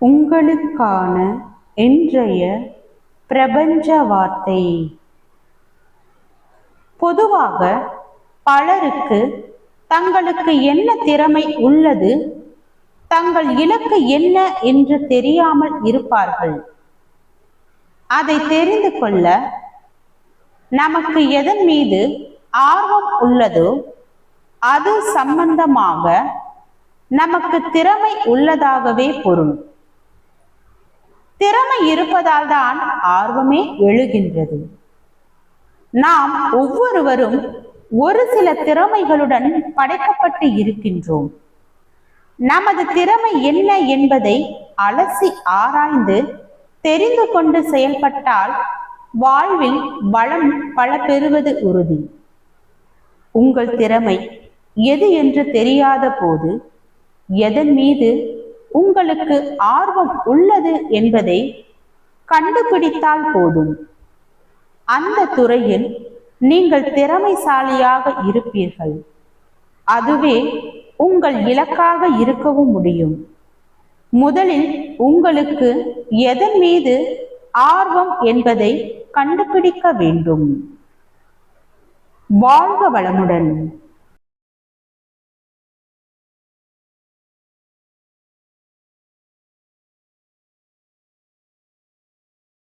உங்களுக்கான இன்றைய பிரபஞ்ச வார்த்தை. பொதுவாக பலருக்கு தங்களுக்கு என்ன திறமை உள்ளது, தங்கள் இலக்கு என்ன என்று தெரியாமல் இருப்பார்கள். அதை தெரிந்து கொள்ள நமக்கு எதன் மீது ஆர்வம் உள்ளதோ அது சம்பந்தமாக நமக்கு திறமை உள்ளதாகவே பொருள். திறமை இருப்பதால் தான் ஆர்வமே எழுகின்றது. நாம் ஒவ்வொருவரும் ஒரு சில திறமைகளுடன் படைக்கப்பட்டு இருக்கின்றோம். நமது திறமை என்ன என்பதை அலசி ஆராய்ந்து தெரிந்து கொண்டு செயல்பட்டால் வாழ்வில் வளம் பல பெறுவது உறுதி. உங்கள் திறமை எது என்று தெரியாத போது எதன் மீது உங்களுக்கு ஆர்வம் உள்ளது என்பதை கண்டுபிடித்தால் போதும். அந்த துறையில் நீங்கள் திறமைசாலியாக இருப்பீர்கள். அதுவே உங்கள் இலக்காக இருக்கவும் முடியும். முதலில் உங்களுக்கு எதன் மீது ஆர்வம் என்பதை கண்டுபிடிக்க வேண்டும். வாழ்க வளமுடன்.